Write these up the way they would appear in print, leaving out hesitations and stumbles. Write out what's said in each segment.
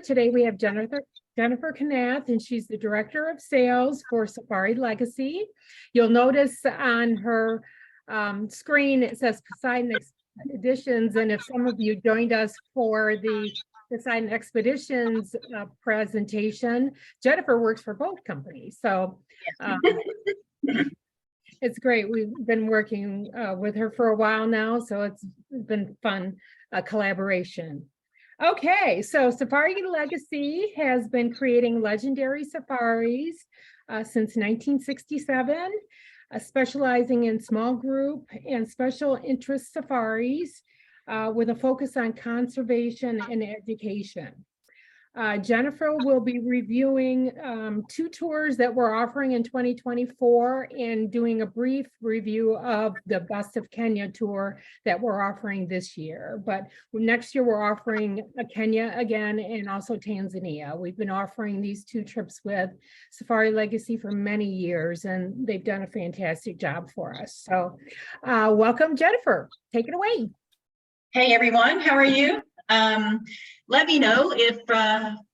Today we have Jennifer Knath, and she's the Director of Sales for Safari Legacy. You'll notice on her screen it says Poseidon Expeditions, and if some of you joined us for the Poseidon Expeditions presentation, Jennifer works for both companies. So it's great. We've been working with her for a while now, so it's been fun collaboration. Okay, so Safari Legacy has been creating legendary safaris since 1967, specializing in small group and special interest safaris with a focus on conservation and education. Jennifer will be reviewing 2 tours that we're offering in 2024 and doing a brief review of the Best of Kenya tour that we're offering this year. But next year we're offering Kenya again and also Tanzania. We've been offering these 2 trips with Safari Legacy for many years, and they've done a fantastic job for us. So welcome, Jennifer. Take it away. Hey everyone, how are you? Let me know if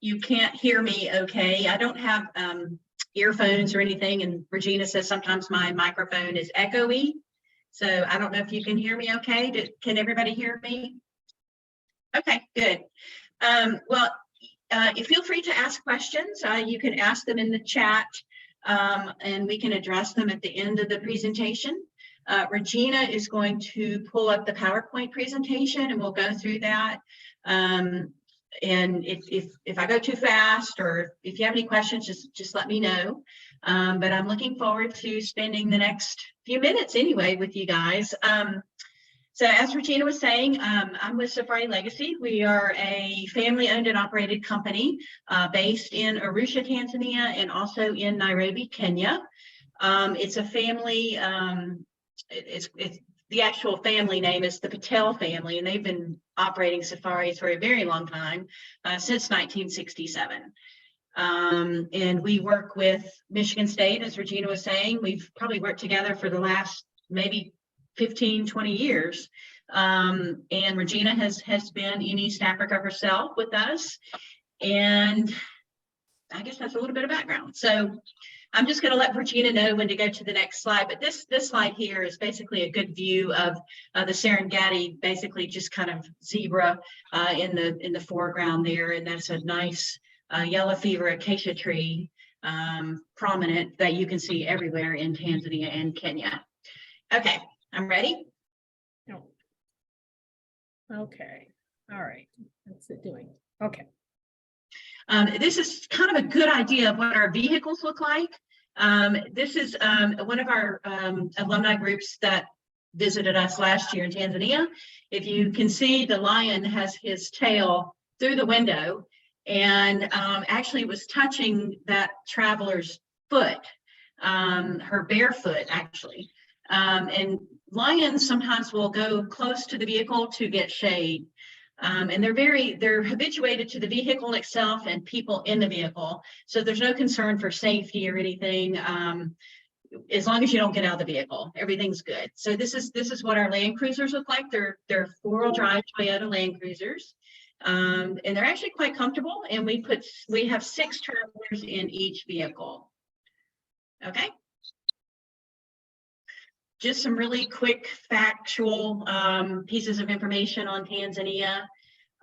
you can't hear me okay. I don't have earphones or anything, and Regina says sometimes my microphone is echoey. So I don't know if you can hear me okay. Can everybody hear me? Okay, good. Feel free to ask questions. You can ask them in the chat and we can address them at the end of the presentation. Regina is going to pull up the PowerPoint presentation and we'll go through that. And if I go too fast or if you have any questions, just let me know. But I'm looking forward to spending the next few minutes anyway with you guys. So as Regina was saying, I'm with Safari Legacy. We are a family-owned and operated company based in Arusha, Tanzania, and also in Nairobi, Kenya. It's a family. It's the actual family name is the Patel family, and they've been operating safaris for a very long time, since 1967. And we work with Michigan State, as Regina was saying. We've probably worked together for the last maybe 15, 20 years. And Regina has been in East Africa herself with us. And I guess that's a little bit of background. So I'm just going to let Regina know when to go to the next slide, but this slide here is basically a good view of the Serengeti, basically just kind of zebra in the foreground there, and that's a nice yellow fever acacia tree prominent that you can see everywhere in Tanzania and Kenya. Okay, I'm ready. No. Okay, all right. What's it doing? Okay. This is kind of a good idea of what our vehicles look like. This is one of our alumni groups that visited us last year in Tanzania. If you can see, the lion has his tail through the window and actually was touching that traveler's foot, her bare foot actually. And lions sometimes will go close to the vehicle to get shade. And they're habituated to the vehicle itself and people in the vehicle. So there's no concern for safety or anything. As long as you don't get out of the vehicle, everything's good. So this is what our Land Cruisers look like. They're 4-wheel drive Toyota Land Cruisers. And they're actually quite comfortable. And we have 6 travelers in each vehicle. Okay. Just some really quick factual pieces of information on Tanzania.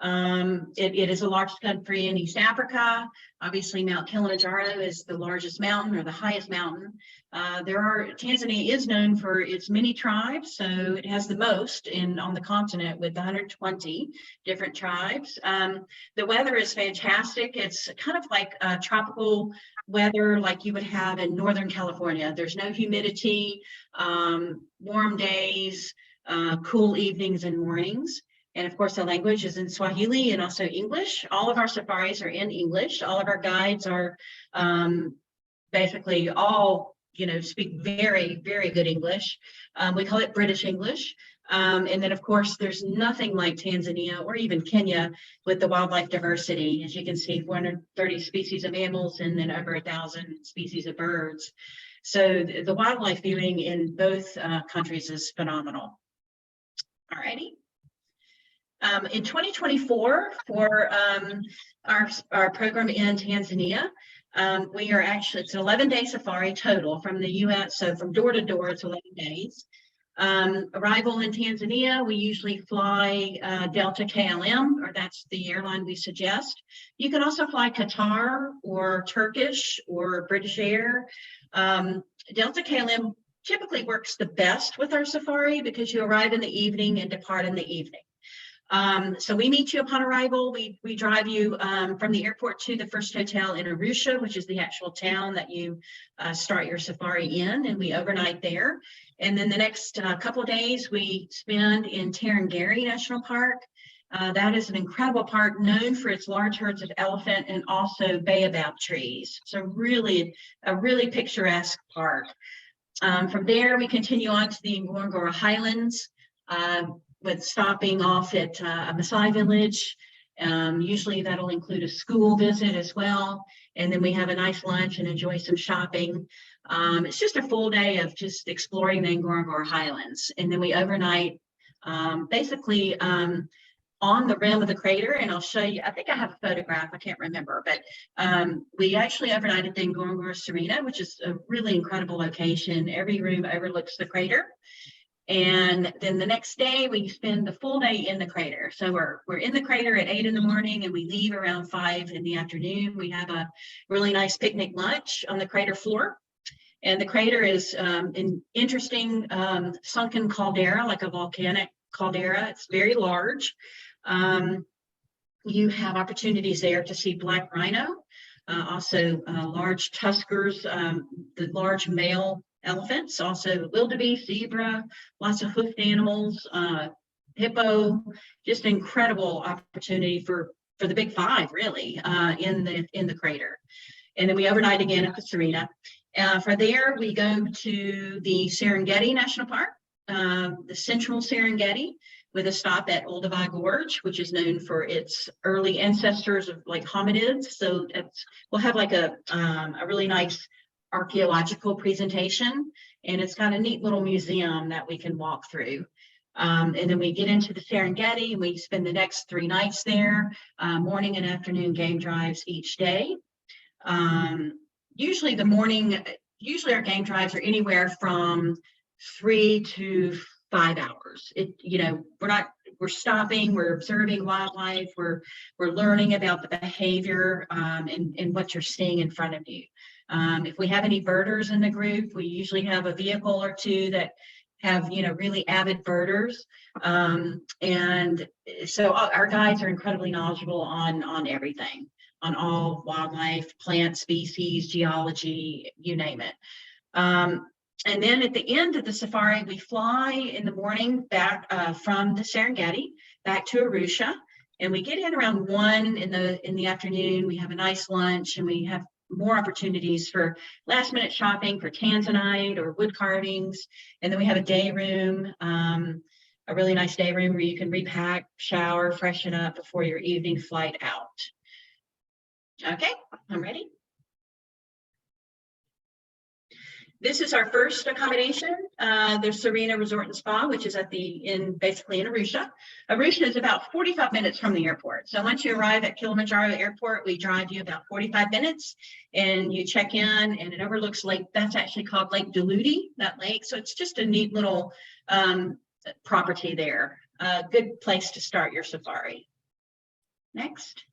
It is the largest country in East Africa. Obviously, Mount Kilimanjaro is the largest mountain or the highest mountain. Tanzania is known for its many tribes, so it has the most on the continent with 120 different tribes. The weather is fantastic. It's kind of like tropical weather like you would have in Northern California. There's no humidity, warm days, cool evenings and mornings. And of course, the language is in Swahili and also English. All of our safaris are in English. All of our guides are basically all, speak very, very good English. We call it British English. And then, of course, there's nothing like Tanzania or even Kenya with the wildlife diversity. As you can see, 430 species of mammals and then over 1,000 species of birds. So the wildlife viewing in both countries is phenomenal. All righty. In 2024, for our program in Tanzania, we are actually, it's an 11-day safari total from the US. So from door to door, it's 11 days. Arrival in Tanzania, we usually fly Delta KLM, or that's the airline we suggest. You can also fly Qatar or Turkish or British Air. Delta KLM typically works the best with our safari because you arrive in the evening and depart in the evening. So we meet you upon arrival. We drive you from the airport to the first hotel in Arusha, which is the actual town that you start your safari in, and we overnight there. And then the next couple of days we spend in Tarangire National Park. That is an incredible park known for its large herds of elephant and also baobab trees. So really, a really picturesque park. From there, we continue on to the Ngorongoro Highlands, with stopping off at a Maasai village. Usually that'll include a school visit as well. And then we have a nice lunch and enjoy some shopping. It's just a full day of just exploring the Ngorongoro Highlands. And then we overnight basically on the rim of the crater. And I'll show you, I think I have a photograph, I can't remember, but we actually overnighted the Ngorongoro Serena, which is a really incredible location. Every room overlooks the crater. And then the next day we spend the full day in the crater. So we're in the crater at 8 in the morning and we leave around 5 in the afternoon. We have a really nice picnic lunch on the crater floor. And the crater is an interesting sunken caldera, like a volcanic caldera. It's very large. You have opportunities there to see black rhino, also large tuskers, the large male elephants, also wildebeest, zebra, lots of hoofed animals, hippo, just incredible opportunity for the big five, really, in the crater. And then we overnight again at the Serena. From there, we go to the Serengeti National Park, the central Serengeti, with a stop at Olduvai Gorge, which is known for its early ancestors of like hominids. So we'll have like a really nice archaeological presentation, and it's got a neat little museum that we can walk through. And then we get into the Serengeti and we spend the next 3 nights there, morning and afternoon game drives each day. Usually our game drives are anywhere from 3 to 5 hours. We're stopping, we're observing wildlife, we're learning about the behavior and what you're seeing in front of you. If we have any birders in the group, we usually have a vehicle or two that have, really avid birders. And so our guides are incredibly knowledgeable on everything, on all wildlife, plant species, geology, you name it. And then at the end of the safari, we fly in the morning back from the Serengeti back to Arusha, and we get in around 1 in the afternoon. We have a nice lunch, and we have more opportunities for last minute shopping for tanzanite or wood carvings. And then we have a day room, a really nice day room where you can repack, shower, freshen up before your evening flight out. Okay, I'm ready. This is our first accommodation, the Serena Resort and Spa, which is basically in Arusha. Arusha is about 45 minutes from the airport. So once you arrive at Kilimanjaro Airport, we drive you about 45 minutes and you check in, and it overlooks that's actually called Lake Duluti, that lake. So it's just a neat little property there. A good place to start your safari. Next.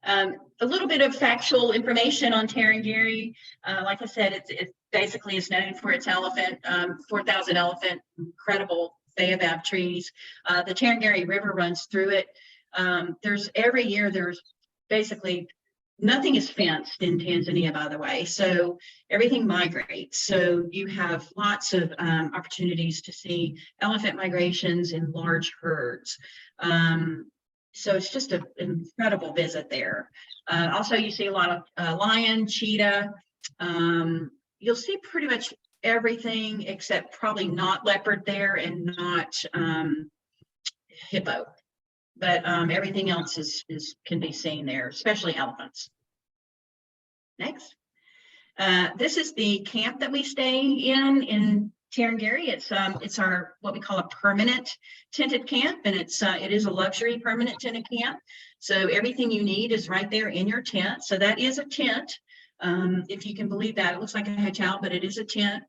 A little bit of factual information on Tarangire. Like I said, it basically is known for its elephant, 4,000 elephant, incredible baobab trees. The Tarangire River runs through it. Every year there's basically nothing is fenced in Tanzania, by the way. So everything migrates. So you have lots of opportunities to see elephant migrations in large herds. So it's just an incredible visit there. Also, you see a lot of lion, cheetah. You'll see pretty much everything except probably not leopard there and not hippo. But everything else can be seen there, especially elephants. Next. This is the camp that we stay in Tarangire. It's our what we call a permanent tented camp, and it is a luxury permanent tented camp. So everything you need is right there in your tent. So that is a tent. If you can believe that, it looks like a hotel, but it is a tent.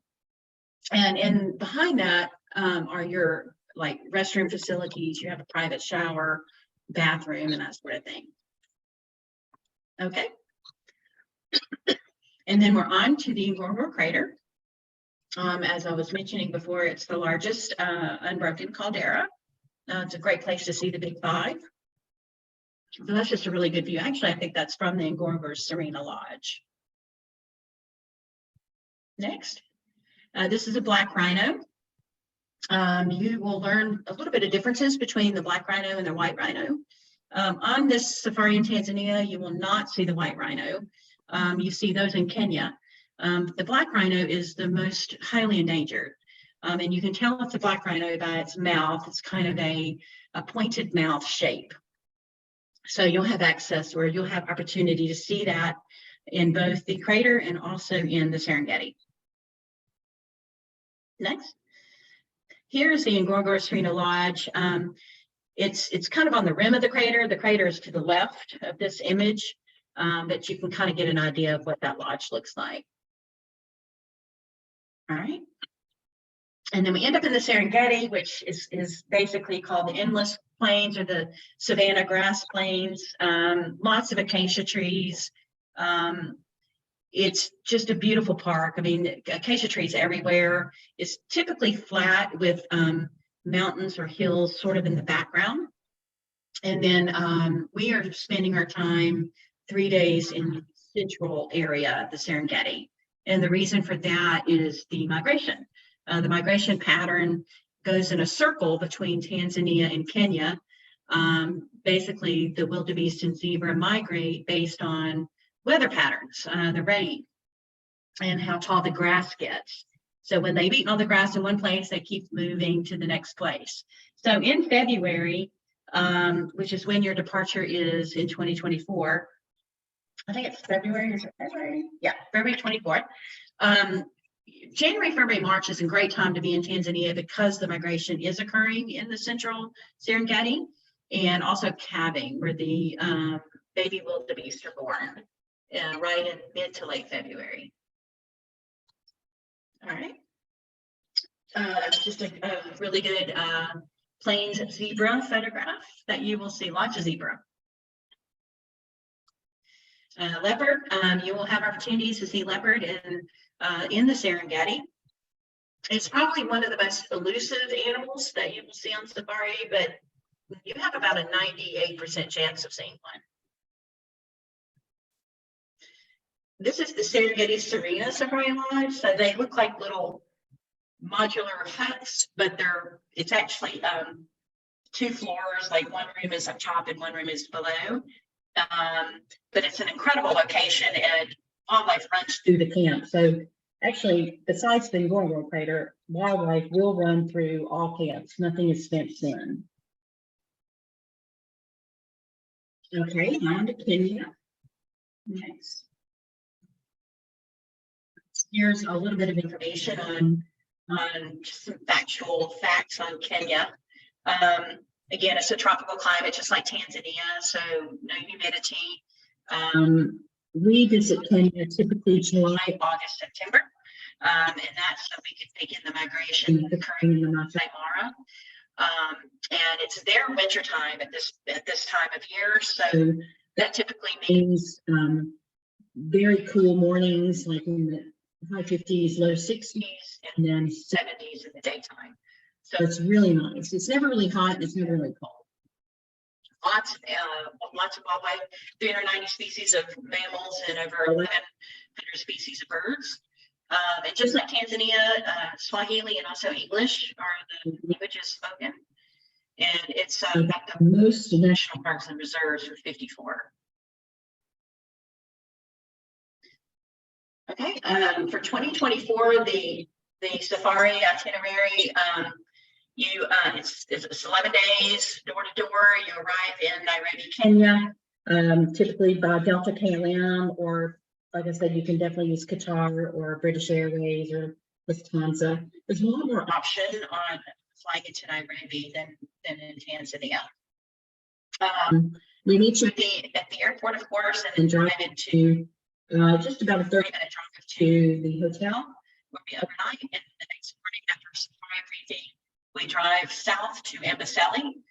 And behind that are your like restroom facilities. You have a private shower, bathroom, and that sort of thing. Okay. And then we're on to the Ngorongoro crater. As I was mentioning before, it's the largest unbroken caldera. It's a great place to see the Big Five. So that's just a really good view. Actually, I think that's from the Ngorongoro Serena Lodge. Next, this is a black rhino. You will learn a little bit of differences between the black rhino and the white rhino. On this safari in Tanzania, you will not see the white rhino. You see those in Kenya. The black rhino is the most highly endangered. And you can tell it's a black rhino by its mouth. It's kind of a pointed mouth shape. So you'll have access, or you'll have opportunity to see that in both the crater and also in the Serengeti. Next. Here's the Ngorongoro Serena Lodge. It's kind of on the rim of the crater. The crater is to the left of this image, but you can kind of get an idea of what that lodge looks like. All right. And then we end up in the Serengeti, which is basically called the endless plains or the savanna grass plains. Lots of acacia trees. It's just a beautiful park. I mean, acacia trees everywhere. It's typically flat with mountains or hills sort of in the background. And then we are spending our time 3 days in the central area, the Serengeti. And the reason for that is the migration. The migration pattern goes in a circle between Tanzania and Kenya. Basically, the wildebeest and zebra migrate based on weather patterns, the rain, and how tall the grass gets. So when they've eaten all the grass in one place, they keep moving to the next place. So in February, which is when your departure is in 2024, I think it's February, is it February? Yeah, February 24th. January, February, March is a great time to be in Tanzania because the migration is occurring in the central Serengeti, and also calving, where the baby wildebeest are born right in mid to late February. All right. Just a really good plains zebra photograph that you will see lots of zebra. Leopard, you will have opportunities to see leopard in the Serengeti. It's probably one of the most elusive animals that you will see on safari, but you have about a 98% chance of seeing one. This is the Serengeti Serena Safari Lodge. So they look like little modular huts, but it's actually 2 floors, like one room is up top and one room is below. But it's an incredible location, and wildlife runs through the camp. So actually, besides the Ngorongoro crater, wildlife will run through all camps. Nothing is fenced in. Okay, on to Kenya. Next. Here's a little bit of information on just some factual facts on Kenya. Again, it's a tropical climate, just like Tanzania, so no humidity. We visit Kenya typically July, August, September, and that's so we can begin the migration occurring in the Masai Mara. And it's their winter time at this time of year, so that typically means very cool mornings, like in the high 50s, low 60s, and then 70s in the daytime. So it's really nice. It's never really hot and it's never really cold. Lots of wildlife, 390 species of mammals and over 1,100 species of birds. And just like Tanzania, Swahili and also English are the languages spoken. And it's got the most national parks and reserves for 54. Okay, for 2024, the safari itinerary, it's 11 days door to door. You arrive in Nairobi, Kenya, typically by Delta KLM, or like I said, you can definitely use Qatar or British Airways or Lufthansa. There's a lot more option on flying into Nairobi than in Tanzania. We meet you at the airport, of course, and then drive into just about a 30-minute drive to the hotel where we overnight. And the next morning after safari briefing, we drive south to Amboseli.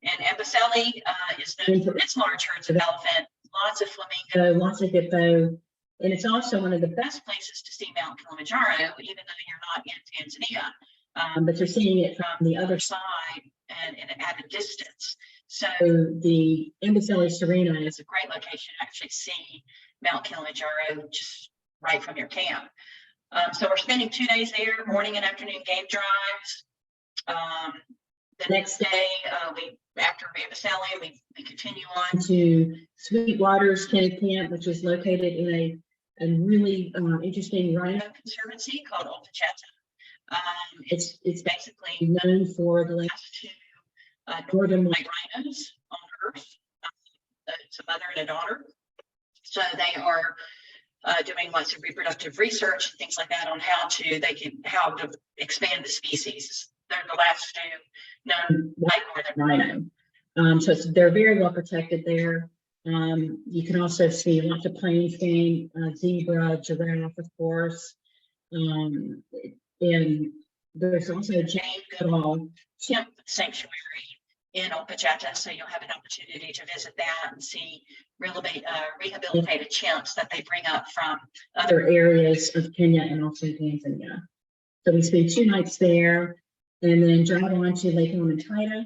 And Amboseli is known for its large herds of elephant, lots of flamingo, lots of hippo, and it's also one of the best places to see Mount Kilimanjaro, even though you're not in Tanzania. But you're seeing it from the other side and at a distance. So the Amboseli Serena is a great location to actually see Mount Kilimanjaro just right from your camp. So we're spending 2 days there, morning and afternoon game drives. The next day, after Amboseli, we continue on to Sweetwater's Cave Camp, which is located in a really interesting rhino conservancy called Olpacheta. It's basically known for the last 2 northern white rhinos on Earth. It's a mother and a daughter. So they are doing lots of reproductive research and things like that on how to expand the species. They're the last 2 known white northern rhino. So they're very well protected there. You can also see lots of plains game, zebra, giraffe, of course. And there's also a Jane Goodall chimp sanctuary in Olpacheta, so you'll have an opportunity to visit that and see rehabilitated chimps that they bring up from other areas of Kenya and also Tanzania. So we spend 2 nights there and then drive on to Lake Omantaita.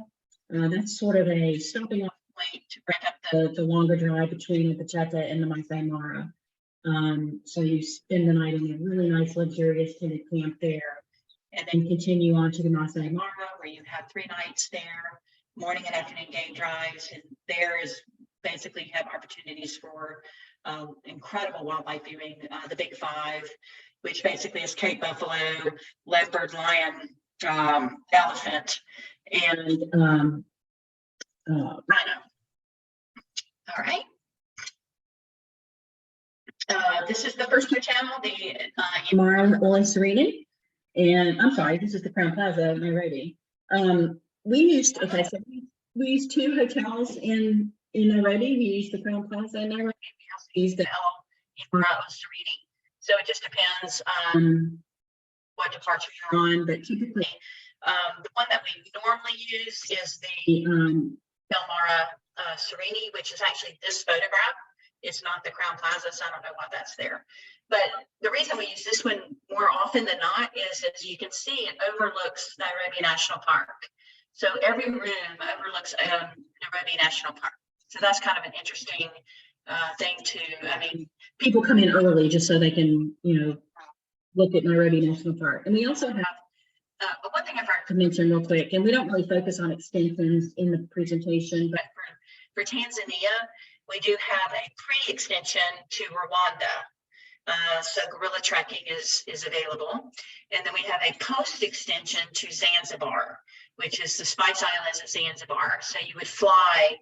That's sort of a stopping off point to break up the longer drive between Olpacheta and the Masai Mara. So you spend the night in a really nice, luxurious tented camp there, and then continue on to the Masai Mara, where you have 3 nights there, morning and afternoon game drives. And there is basically you have opportunities for incredible wildlife viewing, the Big 5, which basically is Cape buffalo, leopard, lion, elephant, and rhino. All right. This is the first hotel, the Imara Ole Serene. And I'm sorry, this is the Crown Plaza, Nairobi. We used 2 hotels in Nairobi. We used the Crown Plaza in Nairobi. We also used the Imara Ole Serene. So it just depends on what departure you're on, but typically the one that we normally use is the Belmara Serene, which is actually this photograph. It's not the Crown Plaza, so I don't know why that's there. But the reason we use this one more often than not is, as you can see, it overlooks Nairobi National Park. So every room overlooks Nairobi National Park. So that's kind of an interesting thing to, I mean, people come in early just so they can, look at Nairobi National Park. And we also have, one thing I forgot to mention real quick, and we don't really focus on extensions in the presentation, but for Tanzania, we do have a pre-extension to Rwanda. So gorilla trekking is available. And then we have a post-extension to Zanzibar, which is the Spice Islands of Zanzibar. So you would fly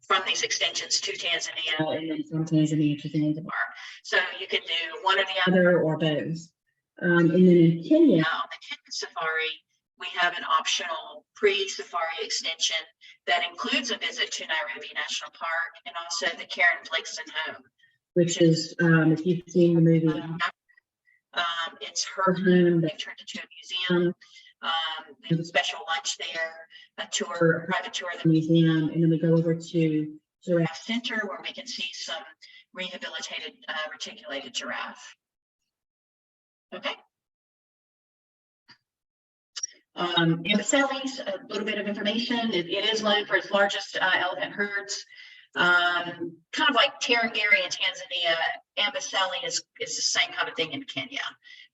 from these extensions to Tanzania and then from Tanzania to Zanzibar. So you can do one or the other or both. And then in Kenya, on the Kenya safari, we have an optional pre-safari extension that includes a visit to Nairobi National Park and also the Karen Blixen home, which is, if you've seen the movie, it's her home. They've turned into a museum. We have a special lunch there, a private tour of the museum, and then we go over to Giraffe Center where we can see some rehabilitated reticulated giraffe. Okay. Amboseli's a little bit of information. It is known for its largest elephant herds. Kind of like Tarangire in Tanzania, Amboseli is the same kind of thing in Kenya,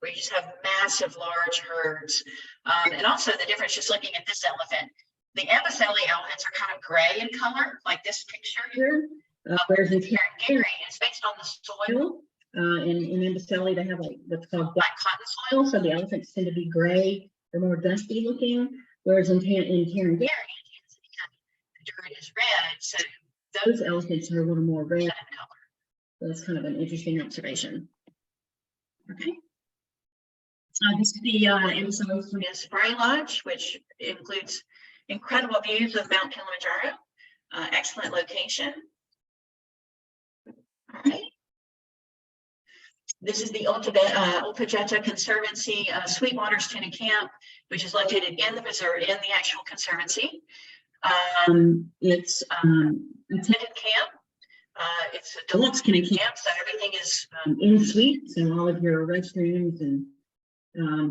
where you just have massive, large herds. And also the difference, just looking at this elephant, the Amboseli elephants are kind of gray in color, like this picture here, whereas in Tarangire, it's based on the soil. In Amboseli, they have like what's called black cotton soil, so the elephants tend to be gray. They're more dusty looking, whereas in Tarangire, in Tanzania, the dirt is red, so those elephants are a little more red in color. So that's kind of an interesting observation. Okay. This is the Amazon Safari Lodge, which includes incredible views of Mount Kilimanjaro. Excellent location. All right. This is the Ulta Jetta Conservancy Sweetwater's Tenant Camp, which is located in the resort, in the actual conservancy. It's a tenant camp. It's a deluxe tenant camp, so everything is in suite, so all of your restrooms and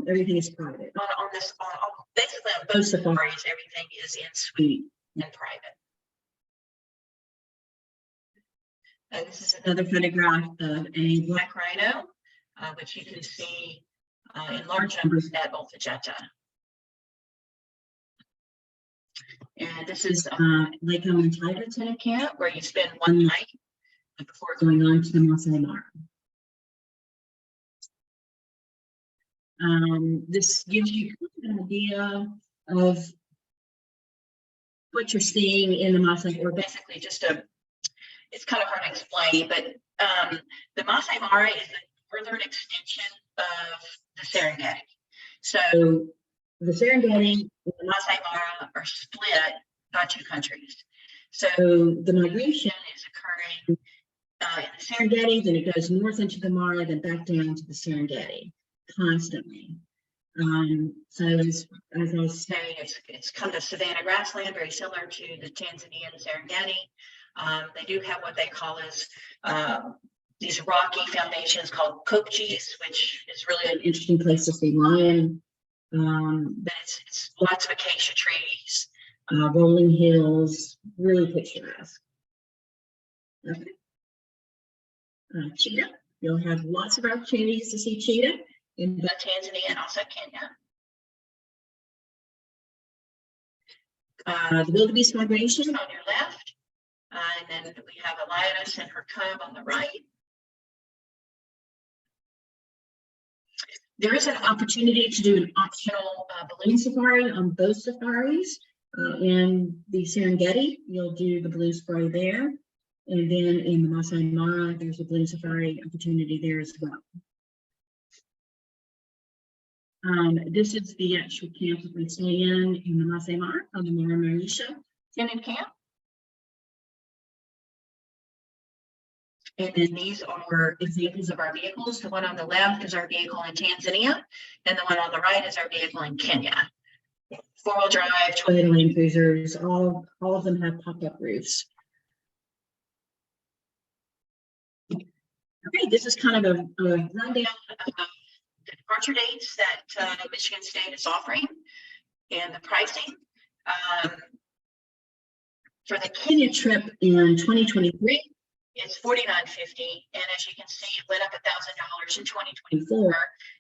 everything is private. Basically on both safaris, everything is in suite and private. This is another photograph of a black rhino, which you can see in large numbers at Ulta Jetta. And this is Lake Tiger Tenant Camp, where you spend one night before going on to the Masai Mara. This gives you an idea of what you're seeing in the Masai, or basically just it's kind of hard to explain, but the Masai Mara is a northern extension of the Serengeti. So the Serengeti and the Masai Mara are split by two countries. So the migration is occurring in the Serengeti, then it goes north into the Mara, then back down to the Serengeti constantly. So as I was saying, it's kind of savanna grassland, very similar to the Tanzania and Serengeti. They do have what they call as these rocky foundations called kopjes, which is really an interesting place to see lion. But it's lots of acacia trees, rolling hills, really picturesque. Okay. Cheetah, you'll have lots of opportunities to see cheetah in both Tanzania and also Kenya. The wildebeest migration on your left, and then we have a lioness and her cub on the right. There is an opportunity to do an optional balloon safari on both safaris. In the Serengeti, you'll do the balloon safari there. And then in the Masai Mara, there's a balloon safari opportunity there as well. This is the actual camp that we stay in the Masai Mara, on the Mara Marisha tenant camp. And then these are examples of our vehicles. The one on the left is our vehicle in Tanzania, and the one on the right is our vehicle in Kenya. Four-wheel drive, Toyota Land Cruisers, all of them have pop-up roofs. Okay, this is kind of a rundown of the departure dates that Michigan State is offering and the pricing. For the Kenya trip in 2023, it's $49.50, and as you can see, it went up $1,000 in 2024.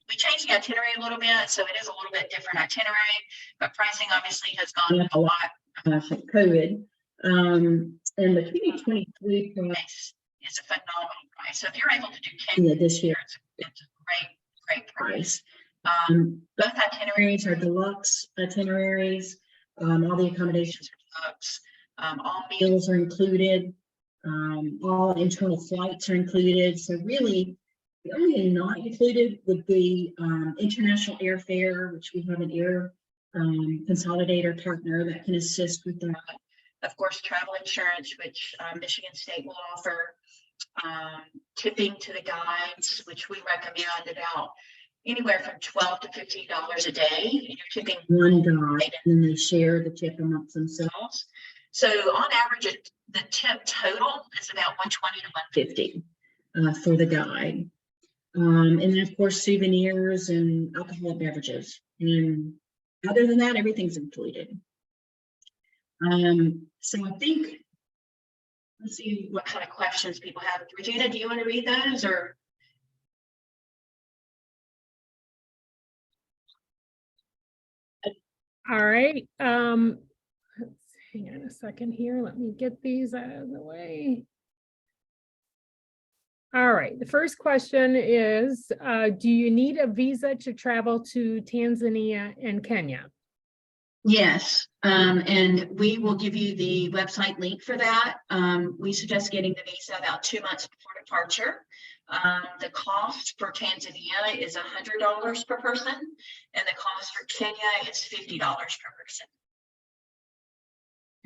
We changed the itinerary a little bit, so it is a little bit different itinerary, but pricing obviously has gone up a lot from COVID. And the 2023 price is a phenomenal price. So if you're able to do Kenya this year, it's a great price. Both itineraries are deluxe itineraries. All the accommodations are deluxe. All meals are included. All internal flights are included. So really, the only thing not included would be international airfare, which we have an air consolidator partner that can assist with that. Of course, travel insurance, which Michigan State will offer. Tipping to the guides, which we recommend about anywhere from $12 to $15 a day. And you're tipping one guide, and then they share the tip amongst themselves. So on average, the tip total is about $120 to $150 for the guide. And then of course, souvenirs and alcoholic beverages. And other than that, everything's included. So I think, let's see what kind of questions people have. Regina, do you want to read those or? All right. Let's hang on a second here. Let me get these out of the way. All right. The first question is, do you need a visa to travel to Tanzania and Kenya? Yes, and we will give you the website link for that. We suggest getting the visa about 2 months before departure. The cost for Tanzania is $100 per person, and the cost for Kenya is $50 per person.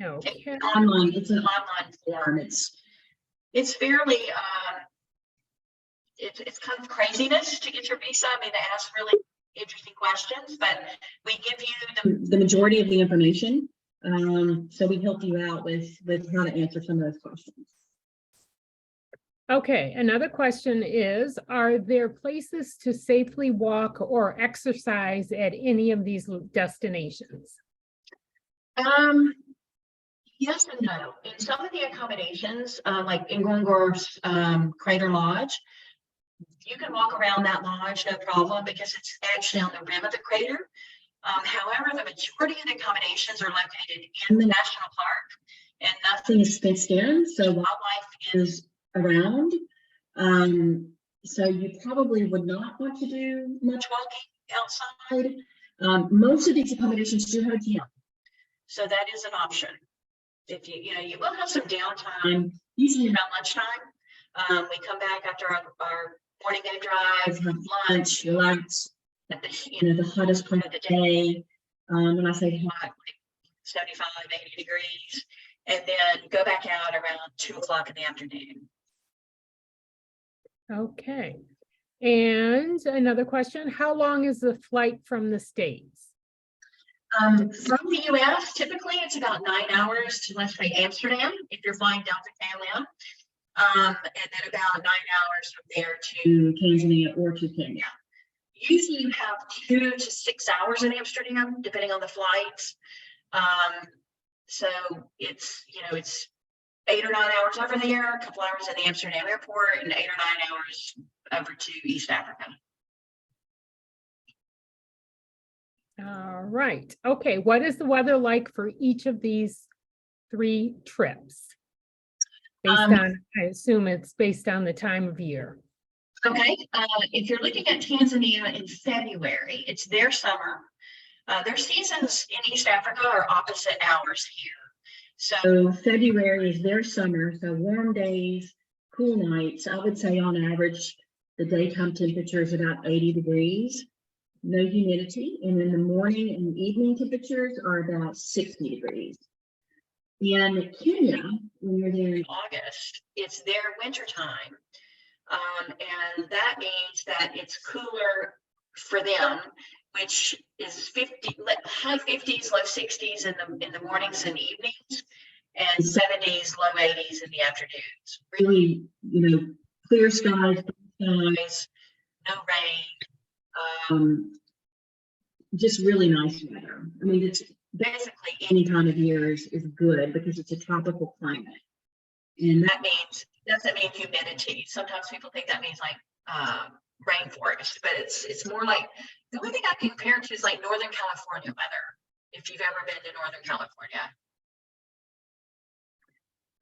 Okay. It's an online form. It's fairly it's kind of craziness to get your visa. I mean, they ask really interesting questions, but we give you the majority of the information. So we help you out with how to answer some of those questions. Okay, another question is, are there places to safely walk or exercise at any of these destinations? Yes and no. In some of the accommodations, like in Ngorongor's Crater Lodge, you can walk around that lodge, no problem, because it's actually on the rim of the crater. However, the majority of the accommodations are located in the national park, and nothing is fenced in, so wildlife is around. So you probably would not want to do much walking outside. Most of these accommodations do have a gym, so that is an option. If you will have some downtime, usually around lunchtime. We come back after our morning game drive, have lunch, relax at the hottest part of the day. When I say hot, like 75, 80 degrees, and then go back out around 2 o'clock in the afternoon. Okay. And another question, how long is the flight from the States? From the US, typically it's about 9 hours to, let's say, Amsterdam, if you're flying Delta KLM. And then about 9 hours from there to Tanzania or to Kenya. Usually you have 2 to 6 hours in Amsterdam, depending on the flights. So it's 8 or 9 hours over there, a couple hours in the Amsterdam airport, and 8 or 9 hours over to East Africa. All right. Okay. What is the weather like for each of these 3 trips? Based on, I assume it's based on the time of year. Okay. If you're looking at Tanzania in February, it's their summer. Their seasons in East Africa are opposite ours here. So February is their summer. So warm days, cool nights. I would say on average, the daytime temperature is about 80 degrees. No humidity, and in the morning and evening temperatures are about 60 degrees. In Kenya, when you're there in August, it's their winter time, and that means that it's cooler for them, which is high 50s, low 60s in the mornings and evenings, and 70s, low 80s in the afternoons. Really, clear skies, no rain. Just really nice weather. I mean, it's basically any time of year is good because it's a tropical climate. And that doesn't mean humidity. Sometimes people think that means like rainforest, but it's more like, the only thing I can compare it to is like Northern California weather, if you've ever been to Northern California.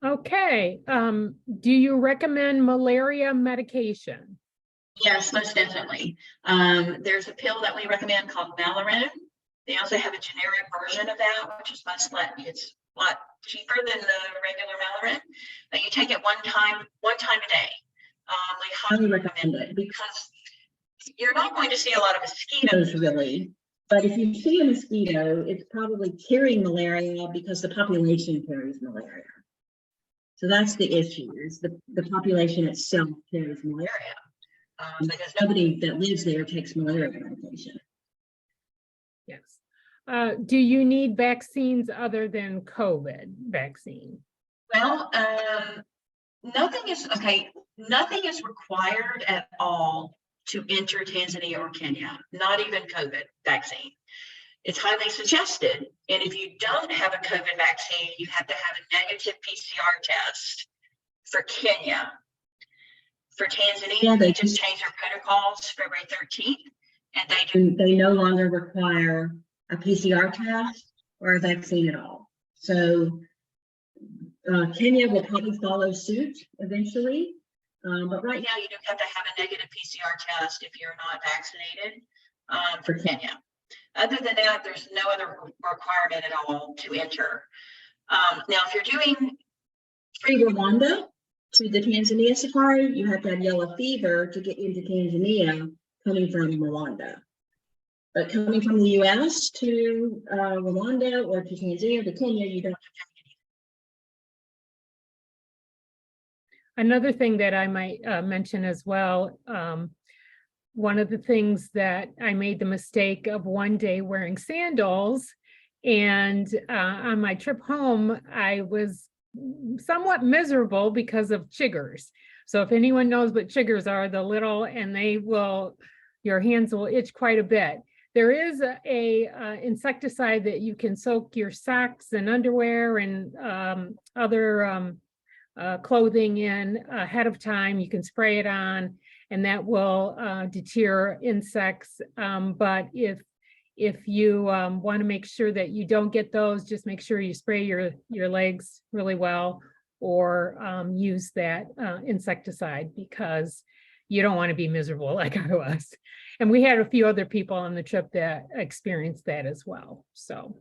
Okay. Do you recommend malaria medication? Yes, most definitely. There's a pill that we recommend called Malarone. They also have a generic version of that, which is it's a lot cheaper than the regular Malarone. But you take it one time a day. We highly recommend it because you're not going to see a lot of mosquitoes really. But if you see a mosquito, it's probably carrying malaria because the population carries malaria. So that's the issue, is the population itself carries malaria. Because nobody that lives there takes malaria medication. Yes. Do you need vaccines other than COVID vaccine? Well, nothing is required at all to enter Tanzania or Kenya, not even COVID vaccine. It's highly suggested. And if you don't have a COVID vaccine, you have to have a negative PCR test for Kenya. For Tanzania, they just changed their protocols February 13th, and they no longer require a PCR test or a vaccine at all. So Kenya will probably follow suit eventually, but right now you do have to have a negative PCR test if you're not vaccinated for Kenya. Other than that, there's no other requirement at all to enter. Now, if you're doing Pre-Rwanda to the Tanzania safari, you have to have yellow fever to get into Tanzania coming from Rwanda. But coming from the US to Rwanda or to Tanzania to Kenya, you don't have to have Another thing that I might mention as well, one of the things that I made the mistake of one day wearing sandals, and on my trip home, I was somewhat miserable because of chiggers. So if anyone knows what chiggers are, the little, and they will, your hands will itch quite a bit. There is a insecticide that you can soak your socks and underwear and other clothing in ahead of time. You can spray it on, and that will deter insects. But if you want to make sure that you don't get those, just make sure you spray your legs really well, or use that insecticide, because you don't want to be miserable like I was. And we had a few other people on the trip that experienced that as well. So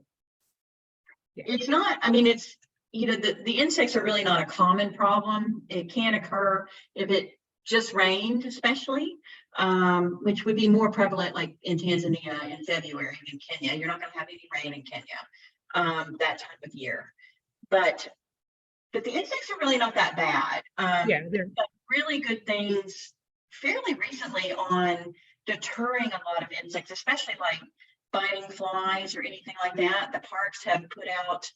yeah. It's not, I mean, it's, you know, the insects are really not a common problem. It can occur if it just rained, especially, which would be more prevalent like in Tanzania in February than Kenya. You're not going to have any rain in Kenya that time of year. But the insects are really not that bad. Yeah, they're really good things fairly recently on deterring a lot of insects, especially like biting flies or anything like that. The parks have put out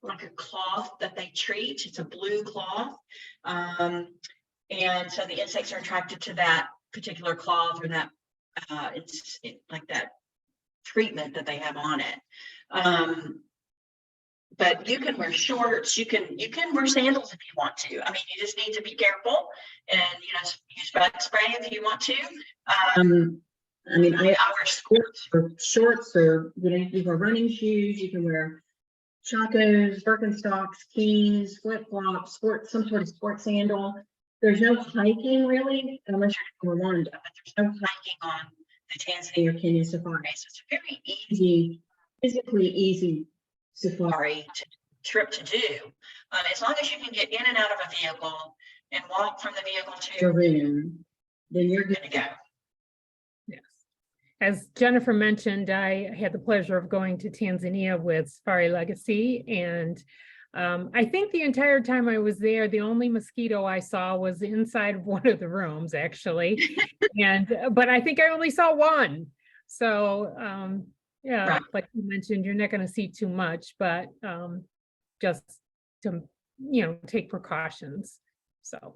like a cloth that they treat. It's a blue cloth. And so the insects are attracted to that particular cloth, or that like that treatment that they have on it. But you can wear shorts, you can wear sandals if you want to. I mean, you just need to be careful and, you know, use bug spray if you want to. I mean, I wear shorts, or you know, you can wear running shoes, you can wear chacos, Birkenstocks, keys, flip-flops, some sort of sports sandal. There's no hiking really, unless you're in Rwanda, but there's no hiking on the Tanzania or Kenya safari. So it's a very easy, physically easy safari Trip to do. As long as you can get in and out of a vehicle and walk from the vehicle to your room, then you're good to go. Yes. As Jennifer mentioned, I had the pleasure of going to Tanzania with Safari Legacy, and I think the entire time I was there, the only mosquito I saw was inside of one of the rooms, actually. But I think I only saw one. So yeah, right. Like you mentioned, you're not going to see too much, but just to, you know, take precautions. So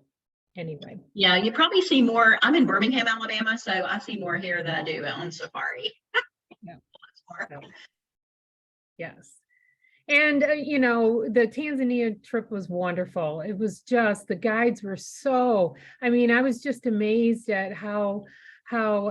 anyway. Yeah, you probably see more. I'm in Birmingham, Alabama, so I see more here than I do on safari. Yeah. So, yes. And, you know, the Tanzania trip was wonderful. It was just, the guides were so, I mean, I was just amazed at how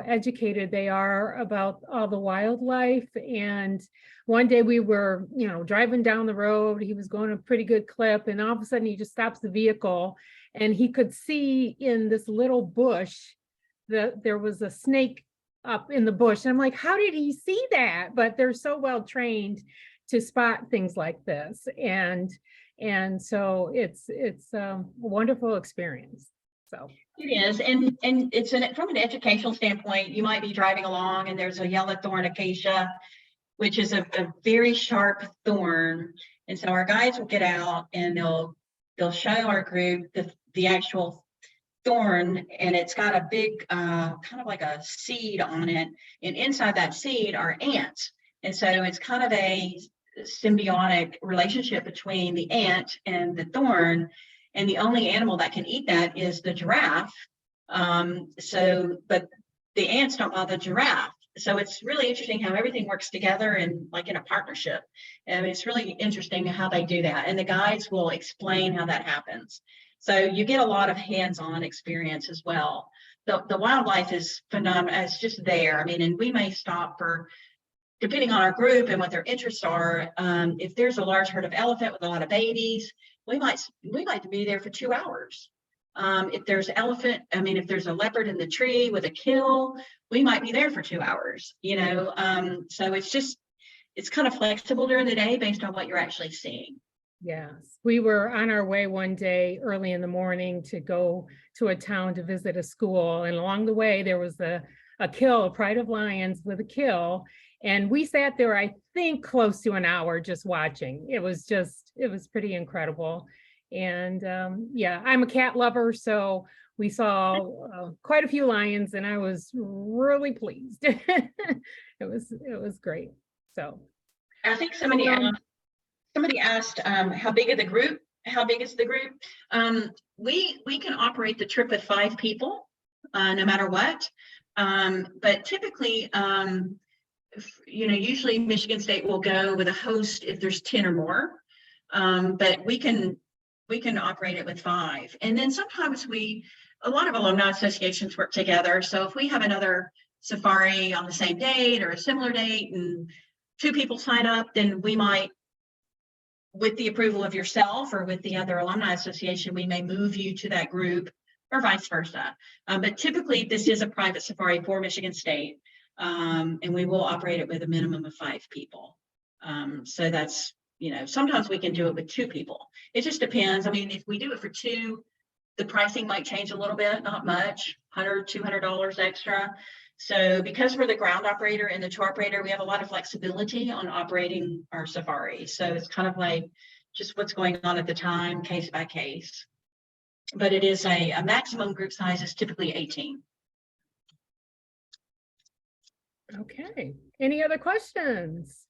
educated they are about all the wildlife. And one day we were, you know, driving down the road, he was going a pretty good clip, and all of a sudden he just stops the vehicle, and he could see in this little bush that there was a snake up in the bush. And I'm like, how did he see that? But they're so well trained to spot things like this. And so it's a wonderful experience. So it is, and it's from an educational standpoint, you might be driving along and there's a yellow thorn acacia, which is a very sharp thorn. And so our guides will get out and they'll show our group the actual thorn, and it's got a big kind of like a seed on it, and inside that seed are ants. And so it's kind of a symbiotic relationship between the ant and the thorn, and the only animal that can eat that is the giraffe. But the ants don't bother the giraffe. So it's really interesting how everything works together and like in a partnership. And it's really interesting how they do that. And the guides will explain how that happens. So you get a lot of hands-on experience as well. The wildlife is phenomenal. It's just there. I mean, and we may stop for, depending on our group and what their interests are, if there's a large herd of elephant with a lot of babies, we might be there for 2 hours. If there's elephant, I mean, if there's a leopard in the tree with a kill, we might be there for 2 hours, you know? So it's kind of flexible during the day based on what you're actually seeing. Yes, we were on our way one day early in the morning to go to a town to visit a school. And along the way, there was a kill, a pride of lions with a kill. And we sat there, I think, close to an hour just watching. It was pretty incredible. And yeah, I'm a cat lover, so we saw quite a few lions and I was really pleased. It was great. So I think somebody asked how big is the group? We can operate the trip with 5 people, no matter what. But typically, usually Michigan State will go with a host if there's 10 or more. But we can operate it with 5. And then sometimes a lot of alumni associations work together. So if we have another safari on the same date or a similar date and 2 people sign up, then we might, with the approval of yourself or with the other alumni association, we may move you to that group or vice versa. But typically this is a private safari for Michigan State, and we will operate it with a minimum of 5 people. So that's, sometimes we can do it with 2 people. It just depends. I mean, if we do it for 2, the pricing might change a little bit, not much, $100, $200 extra. So because we're the ground operator and the tour operator, we have a lot of flexibility on operating our safari. So it's kind of like just what's going on at the time, case by case. But it is a maximum group size is typically 18. okay, any other questions?